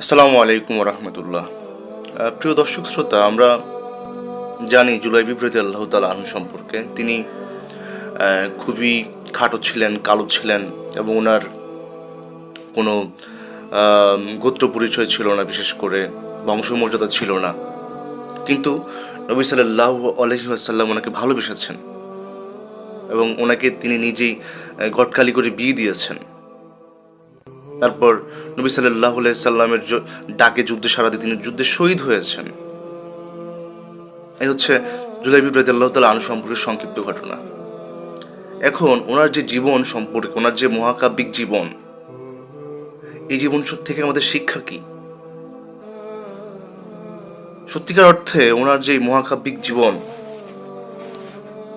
আসসালামু আলাইকুম রহমতুল্লাহ। প্রিয় দর্শক শ্রোতা, আমরা জানি জুলাই বিপ্লবী আল্লাহ তাআলা আনহু সম্পর্কে। তিনি খুবই খাটো ছিলেন, কালো ছিলেন এবং ওনার কোনো গোত্র পরিচয় ছিল না, বিশেষ করে বংশমর্যাদা ছিল না। কিন্তু নবী সাল্লাল্লাহু আলাইহি ওয়াসাল্লাম ওনাকে ভালোবেসেছেন এবং ওনাকে তিনি নিজেই গটকালি করে বিয়ে দিয়েছেন। তারপর নবী সাল্লাল্লাহু আলাইহি সাল্লামের ডাকে যুদ্ধে সারা দিয়ে তিনি যুদ্ধে শহীদ হয়েছেন। এই হচ্ছে জুলাই বিপ্লবী আল্লাহ তাআলা আনহু সম্পর্কে সংক্ষিপ্ত ঘটনা। এখন ওনার যে জীবন সম্পর্কে, ওনার যে মহাকাব্যিক জীবন, এই জীবন থেকে আমাদের শিক্ষা কি? সত্যিকার অর্থে ওনার যে মহাকাব্যিক জীবন,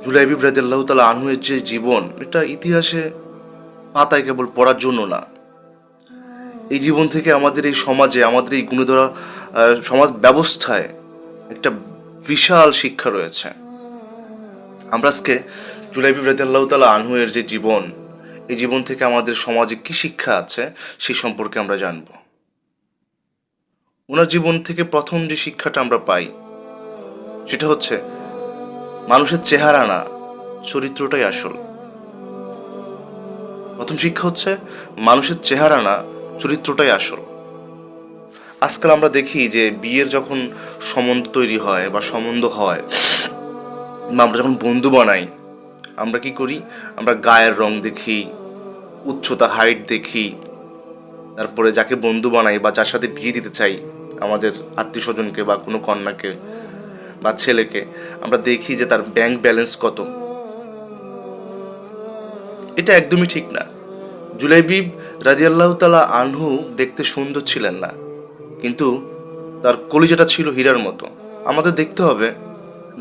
জুলাই বিপ্লবী আল্লাহ তাআলা আনহুর যে জীবন, এটা ইতিহাসে পাতায় কেবল পড়ার জন্য না। এই জীবন থেকে আমাদের এই সমাজে, আমাদের এই গুণধরা সমাজ ব্যবস্থায় একটা বিশাল শিক্ষা রয়েছে। আমরা আজকে জুলাই বিপ্লবী আল্লাহ তাআলা আনহুর যে জীবন, এই জীবন থেকে আমাদের সমাজে কি শিক্ষা আছে সেই সম্পর্কে আমরা জানব। ওনার জীবন থেকে প্রথম যে শিক্ষাটা আমরা পাই সেটা হচ্ছে মানুষের চেহারা না, চরিত্রটাই আসল। প্রথম শিক্ষা হচ্ছে মানুষের চেহারা না, চরিত্রটাই আসল। আজকাল আমরা দেখি যে বিয়ের যখন সম্বন্ধ তৈরি হয় বা সম্বন্ধ হয় বা আমরা যখন বন্ধু বানাই, আমরা কি করি? আমরা গায়ের রং দেখি, উচ্চতা, হাইট দেখি। তারপরে যাকে বন্ধু বানাই বা যার সাথে বিয়ে দিতে চাই, আমাদের আত্মীয় স্বজনকে বা কোনো কন্যাকে বা ছেলেকে, আমরা দেখি যে তার ব্যাংক ব্যালেন্স কত। এটা একদমই ঠিক না। জুলাইবিব রাদিয়াল্লাহু তাআলা আনহু দেখতে সুন্দর ছিলেন না, কিন্তু তার কলিজাটা ছিল হীরার মতো। আমাদের দেখতে হবে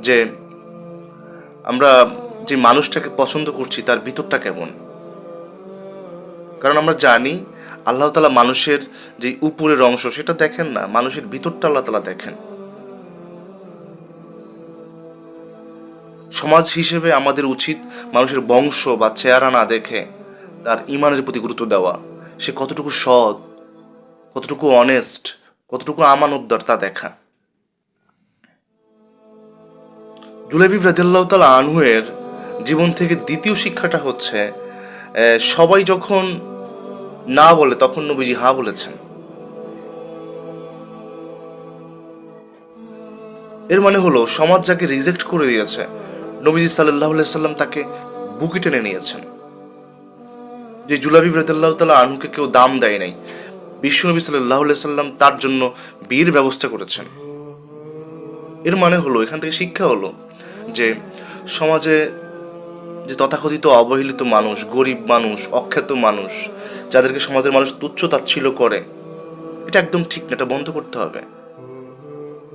যে আমরা যে মানুষটাকে পছন্দ করছি তার ভিতরটা কেমন। কারণ আমরা জানি আল্লাহ তাআলা মানুষের যে উপরের অংশ সেটা দেখেন না, মানুষের ভিতরটা আল্লাহ তাআলা দেখেন। সমাজ হিসেবে আমাদের উচিত মানুষের বংশ বা চেহারা না দেখে তার ইমানের প্রতি গুরুত্ব দেওয়া। সে কতটুকু সৎ, কতটুকু অনেস্ট, কতটুকু আমানতদার তা দেখা। জুলাইবিব রাদিয়াল্লাহু তাআলা আনহুয়ের জীবন থেকে দ্বিতীয় শিক্ষাটা হচ্ছে, সবাই যখন না বলে তখন নবীজি হা বলেছেন। এর মানে হলো সমাজ যাকে রিজেক্ট করে দিয়েছে, নবীজি সাল্লাল্লাহু আলাইহি সাল্লাম তাকে বুকে টেনে নিয়েছেন। যে জুলাইবিব রাদিয়াল্লাহু তাআলা আনহুকে কেউ দাম দেয় নাই, বিশ্বনবী সাল্লাল্লাহু আলাইহি সাল্লাম তার জন্য বিয়ের ব্যবস্থা করেছেন। এর মানে হলো, এখান থেকে শিক্ষা হলো যে সমাজে যে তথাকথিত অবহেলিত মানুষ, গরিব মানুষ, অখ্যাত মানুষ, যাদেরকে সমাজের মানুষ তুচ্ছ তাচ্ছিল্য করে, এটা একদম ঠিক না। এটা বন্ধ করতে হবে।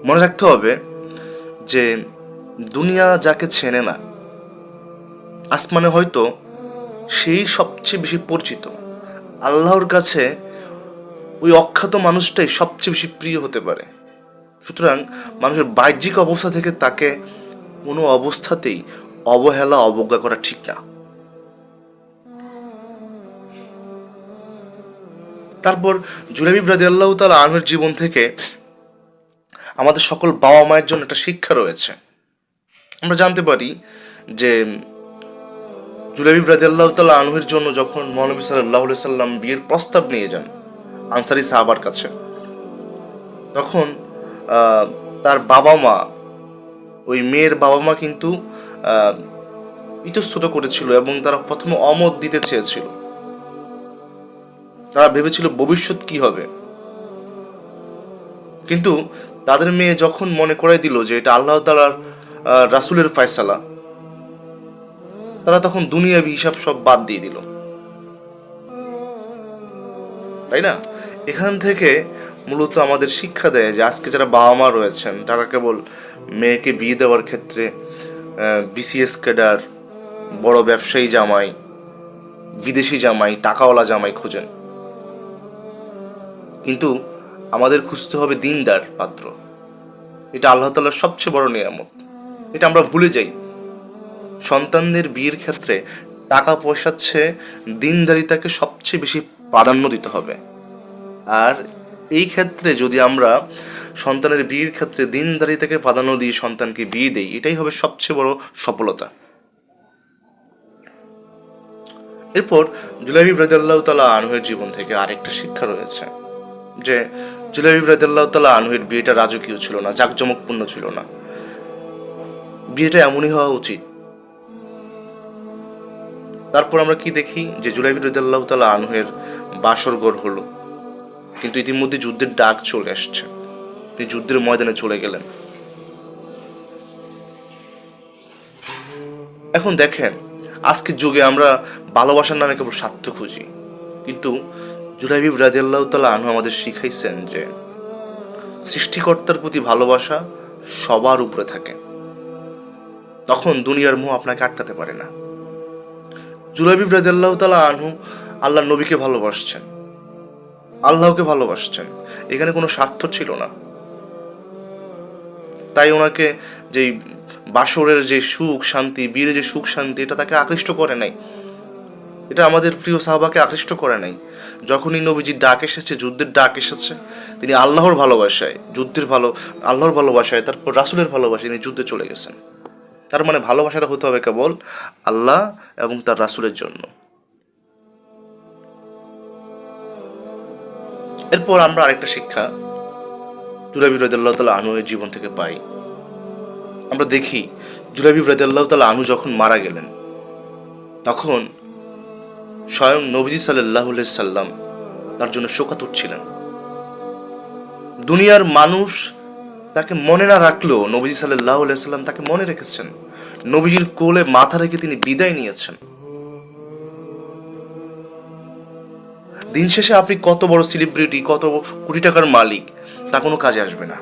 মনে রাখতে হবে যে দুনিয়া যাকে চেনে না, আসমানে হয়তো সেই সবচেয়ে বেশি পরিচিত। আল্লাহর কাছে ওই অখ্যাত মানুষটাই সবচেয়ে বেশি প্রিয় হতে পারে। সুতরাং মানুষের বাহ্যিক অবস্থা থেকে তাকে কোনো অবস্থাতেই অবহেলা, অবজ্ঞা করা ঠিক না। তারপর জুলাইবিব রাদিয়াল্লাহু তাআলা আনহুর জীবন থেকে আমাদের সকল বাবা মায়ের জন্য একটা শিক্ষা রয়েছে। আমরা জানতে পারি যে জুলাইবিব রাদিয়াল্লাহু তাআলা আনহুর জন্য যখন মহানবী সাল্লাল্লাহু আলাইহি সাল্লাম বিয়ের প্রস্তাব নিয়ে যান আনসারী সাহাবার কাছে, তখন তার বাবা মা, ওই মেয়ের বাবা মা কিন্তু ইতস্তত করেছিল এবং তারা প্রথমে অমত দিতে চেয়েছিল। তারা ভেবেছিল ভবিষ্যৎ কি হবে। কিন্তু তাদের মেয়ে যখন মনে করাই দিল যে এটা আল্লাহ তাআলার রাসূলের ফয়সালা, তারা তখন দুনিয়াবি হিসাব সব বাদ দিয়ে দিল। তাই না? এখান থেকে মূলত আমাদের শিক্ষা দেয় যে আজকে যারা বাবা মা রয়েছেন তারা কেবল মেয়েকে বিয়ে দেওয়ার ক্ষেত্রে বিসিএস ক্যাডার, বড় ব্যবসায়ী জামাই, বিদেশি জামাই, টাকাওয়ালা জামাই খোঁজেন। কিন্তু আমাদের খুঁজতে হবে দিনদার পাত্র। এটা আল্লাহ তাআলার সবচেয়ে বড় নিয়ামত। এটা আমরা ভুলে যাই। সন্তানদের বিয়ের ক্ষেত্রে টাকা পয়সার চেয়ে দিনদারিতাকে সবচেয়ে বেশি প্রাধান্য দিতে হবে। আর এই ক্ষেত্রে যদি আমরা সন্তানের বিয়ের ক্ষেত্রে দিনদারিতাকে প্রাধান্য দিয়ে সন্তানকে বিয়ে দেই, এটাই হবে সবচেয়ে বড় সফলতা। এরপর জুলাইবিব রাদিয়াল্লাহু তাআলা আনহুর জীবন থেকে আরেকটা শিক্ষা রয়েছে যে জুলাইবিব রাদিয়াল্লাহু তাআলা আনহুর বিয়েটা রাজকীয় ছিল না, জাঁকজমকপূর্ণ ছিল না। বিয়েটা এমনই হওয়া উচিত। তারপর আমরা কি দেখি যে জুলাইবিব রাদিয়াল্লাহু তাআলা আনহুর বাসরঘর হলো, কিন্তু ইতিমধ্যে যুদ্ধের ডাক চলে আসছে, তিনি যুদ্ধের ময়দানে চলে গেলেন। এখন দেখেন, আজকের যুগে আমরা ভালোবাসার নামে কেবল স্বার্থ খুঁজি, কিন্তু জুলাইবিব রাদিয়াল্লাহু তাআলা আনহু আমাদের শিখাইছেন যে সৃষ্টিকর্তার প্রতি ভালোবাসা সবার উপরে থাকে, তখন দুনিয়ার মোহ আপনাকে আটকাতে পারে না। জুলাইবিব রাদিয়াল্লাহু তাআলা আনহু আল্লাহর নবীকে ভালোবাসছেন, আল্লাহকে ভালোবাসছেন, এখানে কোনো স্বার্থ ছিল না। তাই ওনাকে যেই বাসরের যে সুখ শান্তি, বিয়ের যে সুখ শান্তি, এটা তাকে আকৃষ্ট করে নাই, এটা আমাদের প্রিয় সাহাবাকে আকৃষ্ট করে নাই। যখনই নবীজির ডাক এসেছে, যুদ্ধের ডাক এসেছে, তিনি আল্লাহর ভালোবাসায়, আল্লাহর ভালোবাসায়, তারপর রাসূলের ভালোবাসায় তিনি যুদ্ধে চলে গেছেন। তার মানে ভালোবাসাটা হতে হবে কেবল আল্লাহ এবং তার রাসূলের জন্য। এরপর আমরা আরেকটা শিক্ষা জুলাইবিব রাদিয়াল্লাহু তাআলা আনহুর জীবন থেকে পাই। আমরা দেখি জুলাইবিব রাদিয়াল্লাহু তাআলা আনহু যখন মারা গেলেন, তখন স্বয়ং নবীজি সাল্লাল্লাহু আলাইহি সাল্লাম তার জন্য শোকাতুর ছিলেন। দুনিয়ার মানুষ তাকে মনে না রাখলেও নবীজি সাল্লাল্লাহু আলাইহি সাল্লাম তাকে মনে রেখেছেন। নবীজির কোলে মাথা রেখে তিনি বিদায় নিয়েছেন। দিন শেষে আপনি কত বড় সেলিব্রিটি, কত কোটি টাকার মালিক, তা কোনো কাজে আসবে না।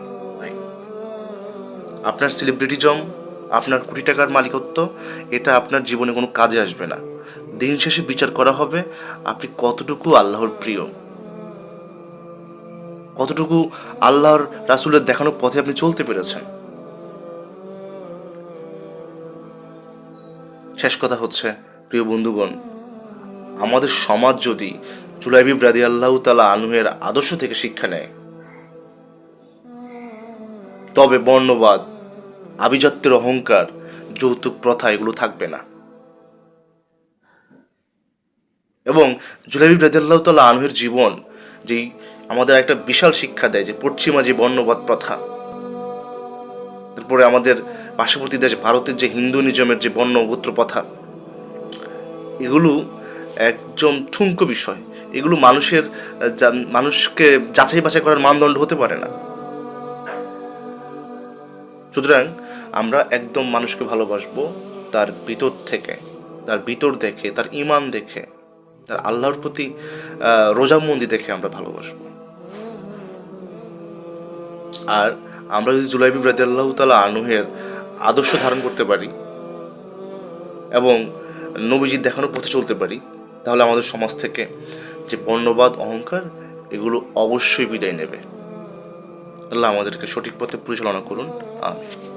আপনার সেলিব্রিটিজম, আপনার কোটি টাকার মালিকত্ব, এটা আপনার জীবনে কোনো কাজে আসবে না। দিন শেষে বিচার করা হবে আপনি কতটুকু আল্লাহর প্রিয়, কতটুকু আল্লাহর রাসূলের দেখানো পথে আপনি চলতে পেরেছেন। শেষ কথা হচ্ছে, প্রিয় বন্ধুগণ, আমাদের সমাজ যদি জুলাইবিব রাদিয়াল্লাহু তাআলা আনহুর আদর্শ থেকে শিক্ষা নেয়, তবে বর্ণবাদ, আভিজাত্যের অহংকার, যৌতুক প্রথা এগুলো থাকবে না। এবং জুলাইবিব রাদিয়াল্লাহু তাআলা আনহুর জীবন যেই আমাদের একটা বিশাল শিক্ষা দেয় যে পশ্চিমা যে বর্ণবাদ প্রথা, তারপরে আমাদের পার্শ্ববর্তী দেশ ভারতের যে হিন্দু নিজমের যে বর্ণ গোত্র প্রথা, এগুলো একদম ঠুনকো বিষয়। এগুলো মানুষকে যাচাই বাছাই করার মানদণ্ড হতে পারে না। সুতরাং আমরা একদম মানুষকে ভালোবাসবো তার ভিতর থেকে, তার ভিতর দেখে, তার ঈমান দেখে, তার আল্লাহর প্রতি রোজামন্দি দেখে আমরা ভালোবাসবো। আর আমরা যদি জুলাইবিব রাদিয়াল্লাহু তাআলা আনহুর আদর্শ ধারণ করতে পারি এবং নবীজির দেখানো পথে চলতে পারি, তাহলে আমাদের সমাজ থেকে যে বর্ণবাদ, অহংকার, এগুলো অবশ্যই বিদায় নেবে। আল্লাহ আমাদেরকে সঠিক পথে পরিচালনা করুন। আমিন।